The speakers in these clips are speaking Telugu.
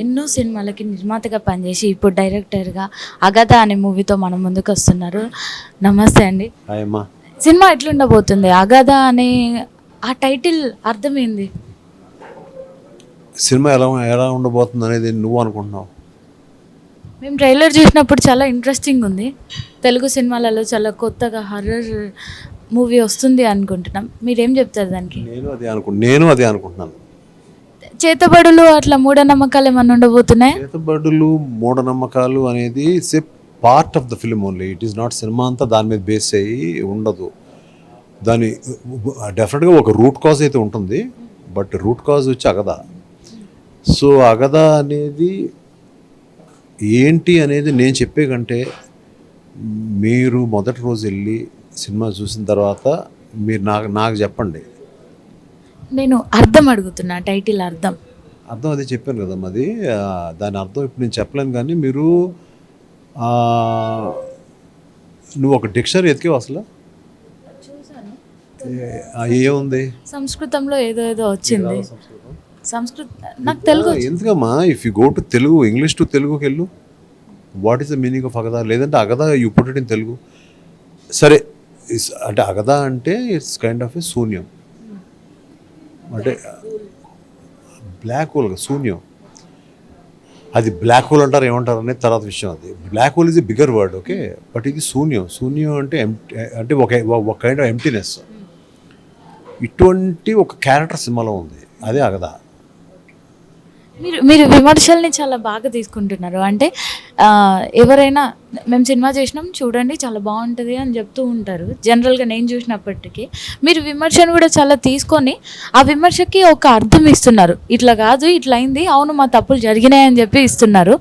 ఎన్నో సినిమాలకి నిర్మాతగా పనిచేసి ఇప్పుడు డైరెక్టర్గా అగదా అనే మూవీతో మన ముందుకు వస్తున్నారు. నమస్తే అండి. అమ్మా సినిమా ఎట్లుండబోతుంది? అగదా అనే ఆ టైటిల్ అర్థం ఏంది? సినిమా ఎలా ఎలా ఉండబోతుంది అనేది నువ్వు అనుకుంటున్నావు? మేము ట్రైలర్ చూసినప్పుడు చాలా ఇంట్రెస్టింగ్ ఉంది. తెలుగు సినిమాలలో చాలా కొత్తగా హర్రర్ మూవీ వస్తుంది అనుకుంటున్నాం. మీరేం చెప్తారు దానికి? నేను అదే అనుకుంటున్నాను. చేతబడులు అట్లా మూఢనమ్మకాలు ఏమన్నా ఉండబోతున్నాయి? చేతబడులు మూఢనమ్మకాలు అనేది it's a part of the film only. It is not cinema అంతా దాని మీద బేస్ అయ్యి ఉండదు. దాని డెఫినెట్గా ఒక రూట్ కాజ్ అయితే ఉంటుంది, బట్ రూట్ కాజ్ వచ్చి అగదా. సో అగదా అనేది ఏంటి అనేది నేను చెప్పే కంటే మీరు మొదటి రోజు వెళ్ళి సినిమా చూసిన తర్వాత మీరు నాకు చెప్పండి. నేను అర్థం అడుగుతున్నా, టైటిల్ అర్థం. అర్థం అదే చెప్పాను కదా. అది దాని అర్థం ఇప్పుడు నేను చెప్పలేను, కానీ మీరు నువ్వు ఒక డిక్షనరీ ఎతికేవు అసలు ఏముంది? సంస్కృతంలో ఏదో ఏదో వచ్చింది. సంస్కృత నాకు తెలుగు ఎందుకమ్మా? If you go to Telugu, English to తెలుగుకి వెళ్ళు. What is the meaning of అగదా? లేదంటే అగదా you put it in Telugu. సరే, అంటే అగదా అంటే ఇట్స్ కైండ్ ఆఫ్ ఏ శూన్యం, అంటే బ్లాక్ హోల్, శూన్యం. అది బ్లాక్ హోల్ అంటారు ఏమంటారు అనేది తర్వాత విషయం. అది black hole is a bigger word, okay. But ఇది శూన్యం. శూన్యం అంటే అంటే ఒక కైండ్ ఆఫ్ ఎంప్టీనెస్. ఇటువంటి ఒక క్యారెక్టర్ సినిమాలో ఉంది, అదే అగదా. మీరు విమర్శల్ని చాలా బాగా తీసుకుంటున్నారు. అంటే ఎవరైనా మేము సినిమా చేసినాం చూడండి చాలా బాగుంటుంది అని చెప్తూ ఉంటారు. జనరల్గా నేను చూసినప్పటికీ మీరు విమర్శను కూడా చాలా తీసుకొని ఆ విమర్శకి ఒక అర్థం ఇస్తున్నారు. ఇట్లా కాదు, ఇట్లా అయింది, అవును మా తప్పులు జరిగినాయని చెప్పి ఇస్తున్నారు.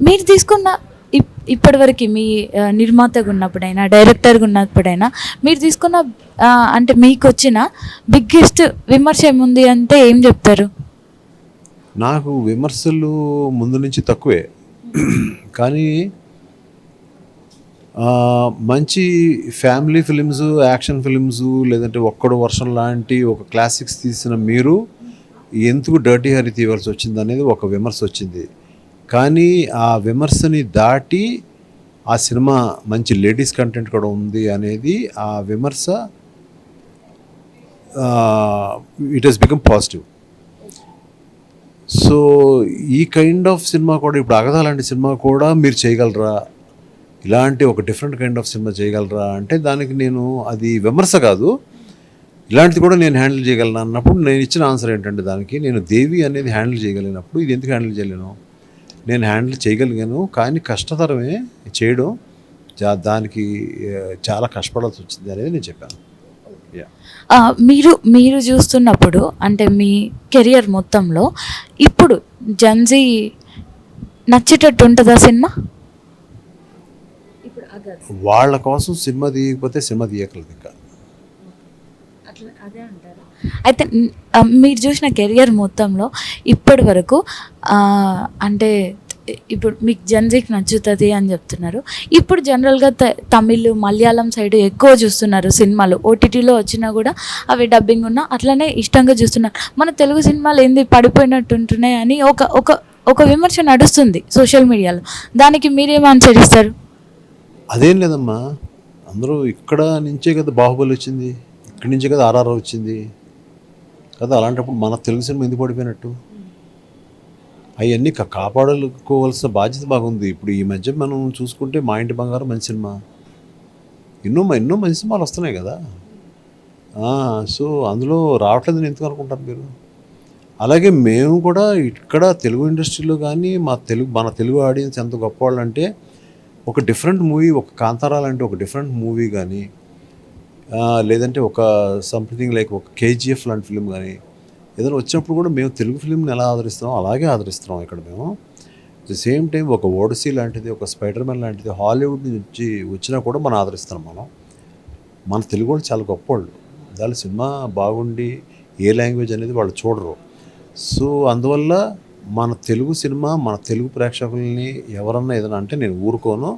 మీరు తీసుకున్న ఇప్పటివరకు మీ నిర్మాతగా ఉన్నప్పుడైనా డైరెక్టర్గా ఉన్నప్పుడైనా మీరు తీసుకున్న అంటే మీకు వచ్చిన బిగ్గెస్ట్ విమర్శ ఏముంది అంటే ఏం చెప్తారు? నాకు విమర్శలు ముందు నుంచి తక్కువే, కానీ మంచి ఫ్యామిలీ ఫిలిమ్స్, యాక్షన్ ఫిలిమ్స్, లేదంటే ఒక్కడు వర్షం లాంటి ఒక క్లాసిక్స్ తీసిన మీరు ఎందుకు డర్టీ హరి తీయవలసి వచ్చింది అనేది ఒక విమర్శ వచ్చింది. కానీ ఆ విమర్శని దాటి ఆ సినిమా మంచి లేడీస్ కంటెంట్ కూడా ఉంది అనేది ఆ విమర్శ it has become positive. So ఈ కైండ్ ఆఫ్ సినిమా కూడా, ఇప్పుడు అగదా లాంటి సినిమా కూడా మీరు చేయగలరా, ఇలాంటి ఒక డిఫరెంట్ కైండ్ ఆఫ్ సినిమా చేయగలరా అంటే దానికి నేను, అది విమర్శ కాదు, ఇలాంటిది కూడా నేను హ్యాండిల్ చేయగలను అన్నప్పుడు నేను ఇచ్చిన ఆన్సర్ ఏంటంటే దానికి, నేను దేవి అనేది హ్యాండిల్ చేయగలిగినప్పుడు ఇది ఎందుకు హ్యాండిల్ చేయలేను? నేను హ్యాండిల్ చేయగలిగాను, కానీ కష్టతరమే చేయడం, దానికి చాలా కష్టపడాల్సి వచ్చింది అనేది నేను చెప్పాను. మీరు చూస్తున్నప్పుడు అంటే మీ కెరియర్ మొత్తంలో ఇప్పుడు జెన్జీ నచ్చేటట్టు ఉంటుందా సినిమా? వాళ్ళ కోసం సినిమా తీయకపోతే సినిమా తీయగలదు ఇంకా. అదే అంటారు. అయితే మీరు చూసిన కెరియర్ మొత్తంలో ఇప్పటి వరకు అంటే ఇప్పుడు మీకు జెన్జీకి నచ్చుతుంది అని చెప్తున్నారు. ఇప్పుడు జనరల్గా తమిళ్, మలయాళం సైడ్ ఎక్కువ చూస్తున్నారు సినిమాలు. ఓటీటీలో వచ్చినా కూడా అవి డబ్బింగ్ ఉన్నా అట్లనే ఇష్టంగా చూస్తున్నారు. మన తెలుగు సినిమాలు ఏంది పడిపోయినట్టు ఉంటున్నాయి అని ఒక విమర్శ నడుస్తుంది సోషల్ మీడియాలో. దానికి మీరేం ఆన్సర్ ఇస్తారు? అదేం లేదమ్మా, అందరూ ఇక్కడ నుంచే కదా బాహుబలి వచ్చింది, ఇక్కడి నుంచే కదా ఆర్ఆర్ వచ్చింది కదా. అలాంటప్పుడు మన తెలుగు సినిమా ఎందుకు పడిపోయినట్టు? అవన్నీ కాపాడుకోవాల్సిన బాధ్యత బాగుంది. ఇప్పుడు ఈ మధ్య మనం చూసుకుంటే మా ఇంటి బంగారం మంచి సినిమా, ఎన్నో మంచి సినిమాలు వస్తున్నాయి కదా. సో అందులో రావట్లేదని ఎందుకు అనుకుంటారు మీరు? అలాగే మేము కూడా ఇక్కడ తెలుగు ఇండస్ట్రీలో కానీ మన తెలుగు ఆడియన్స్ ఎంత గొప్పవాళ్ళు అంటే, ఒక డిఫరెంట్ మూవీ, ఒక కాంతారా లాంటి ఒక డిఫరెంట్ మూవీ కానీ, లేదంటే ఒక సంథింగ్ లైక్ ఒక కేజీఎఫ్ లాంటి ఫిలిం కానీ ఏదైనా వచ్చినప్పుడు కూడా మేము తెలుగు ఫిలింని ఎలా ఆదరిస్తున్నాం అలాగే ఆదరిస్తున్నాం ఇక్కడ మేము. అట్ ది సేమ్ టైం ఒక ఓడిసీ లాంటిది, ఒక స్పైడర్ మ్యాన్ లాంటిది హాలీవుడ్ నుంచి వచ్చినా కూడా మనం ఆదరిస్తున్నాం. మన తెలుగు వాళ్ళు చాలా గొప్పవాళ్ళు. దాని సినిమా బాగుండి ఏ లాంగ్వేజ్ అనేది వాళ్ళు చూడరు. సో అందువల్ల మన తెలుగు సినిమా, మన తెలుగు ప్రేక్షకుల్ని ఎవరన్నా ఏదైనా అంటే నేను ఊరుకోను.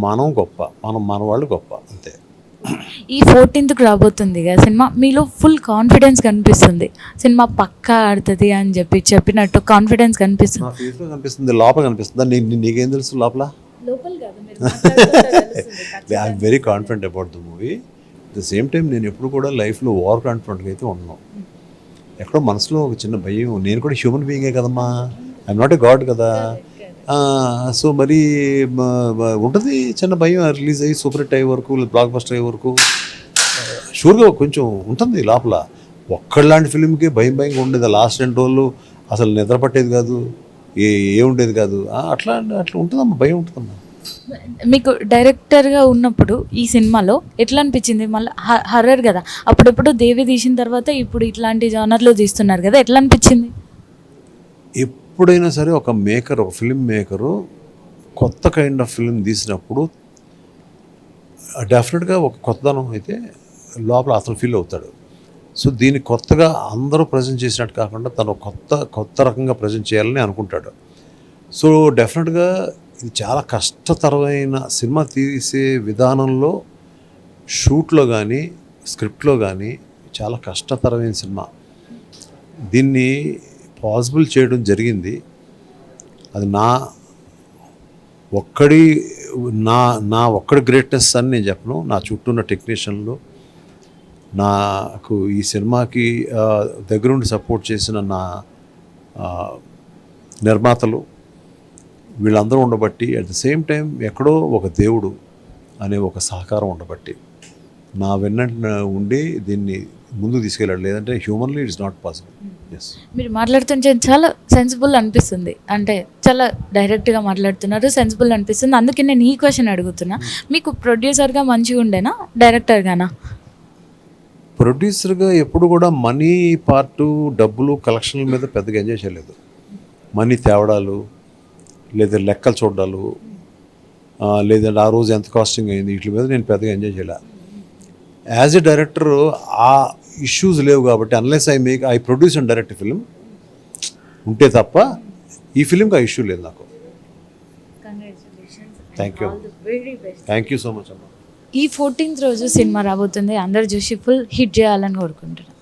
మనం గొప్ప, మన వాళ్ళు గొప్ప, అంతే. ఈ 14th రాబోతుంది కదా సినిమా, మీలో ఫుల్ కాన్ఫిడెన్స్ కనిపిస్తుంది, సినిమా పక్కా ఆడుతుంది అని చెప్పినట్టు కాన్ఫిడెన్స్ కనిపిస్తుంది. నా ఫేస్లో కనిపిస్తుంది, లోపల కనిపిస్తుందా? నీకేం తెలుసు లోపల? లోపల I'm very confident about the movie. The same time నేను ఎప్పుడు కూడా లైఫ్లో ఓవర్ కాన్ఫిడెంట్గా అయితే ఉన్నాను. ఎక్కడో మనసులో ఒక చిన్న భయం, నేను కూడా హ్యూమన్ బీయింగే కదమ్మా, ఐఎమ్ నాట్ ఏ గాడ్ కదా. సో మరి ఉంటుంది చిన్న భయం, రిలీజ్ అయ్యి సూపర్ హిట్ అయ్యే వరకు, బ్లాక్ బస్టర్ అయ్యే వరకు షూర్గా కొంచెం ఉంటుంది లోపల. ఒక్కళ్ళలాంటి ఫిలింకి భయంగా ఉండేది. లాస్ట్ 2 రోజులు అసలు నిద్ర పట్టేది కాదు, ఉండేది కాదు. అట్లా ఉంటుందమ్మా, భయం ఉంటుందమ్మా. మీకు డైరెక్టర్గా ఉన్నప్పుడు ఈ సినిమాలో ఎట్లా అనిపించింది? మళ్ళీ హర్రర్ కదా, అప్పుడప్పుడు దేవి తీసిన తర్వాత ఇప్పుడు ఇట్లాంటి జానర్లో తీస్తున్నారు కదా, ఎట్లా అనిపించింది? ఎప్పుడైనా సరే ఒక ఫిల్మ్ మేకరు కొత్త కైండ్ ఆఫ్ ఫిల్మ్ తీసినప్పుడు డెఫినెట్గా ఒక కొత్తదనం అయితే లోపల అతను ఫీల్ అవుతాడు. సో దీన్ని కొత్తగా అందరూ ప్రజెంట్ చేసినట్టు కాకుండా తను కొత్త రకంగా ప్రజెంట్ చేయాలని అనుకుంటాడు. సో డెఫినెట్గా ఇది చాలా కష్టతరమైన సినిమా తీసే విధానంలో, షూట్లో కానీ స్క్రిప్ట్లో కానీ చాలా కష్టతరమైన సినిమా. దీన్ని పాసిబుల్ చేయడం జరిగింది. అది నా ఒక్కడి గ్రేట్నెస్ అని నేను చెప్పను. నా చుట్టూ ఉన్న టెక్నీషియన్లు, నాకు ఈ సినిమాకి దగ్గరుండి సపోర్ట్ చేసిన నా నిర్మాతలు, వీళ్ళందరూ ఉండబట్టి, అట్ ద సేమ్ టైం ఎక్కడో ఒక దేవుడు అనే ఒక సహకారం ఉండబట్టి నా వెన్న ఉండి దీన్ని ముందుకు తీసుకెళ్ళాడు. లేదంటే humanly it's not possible. Yes, మీరు మాట్లాడుతుంటే చాలా సెన్సిబుల్ అనిపిస్తుంది, అంటే చాలా డైరెక్ట్గా మాట్లాడుతున్నారు, సెన్సిబుల్ అనిపిస్తుంది. అందుకే నేను ఈ క్వశ్చన్ అడుగుతున్నా, మీకు ప్రొడ్యూసర్గా మంచిగా ఉండేనా, డైరెక్టర్గానా? ప్రొడ్యూసర్గా ఎప్పుడు కూడా మనీ పార్టు, డబ్బులు, కలెక్షన్ల మీద పెద్దగా ఎంజాయ్ చేయలేదు. మనీ తేవడాలు, లేదా లెక్కలు చూడాలు, లేదంటే ఆ రోజు ఎంత కాస్టింగ్ అయింది, వీటి మీద నేను పెద్దగా ఎంజాయ్ చేయలే. యాజ్ ఎ డైరెక్టర్ ఆ ఇష్యూస్ లేవు కాబట్టి, unless I produce and direct film ఉంటే తప్ప ఈ ఫిలింకి ఆ ఇష్యూ లేదు నాకు. థ్యాంక్ యూ సో మచ్ అమ్మా. ఈ 14th రోజు సినిమా రాబోతుంది, అందరు చూసి ఫుల్ హిట్ చేయాలని కోరుకుంటున్నాను.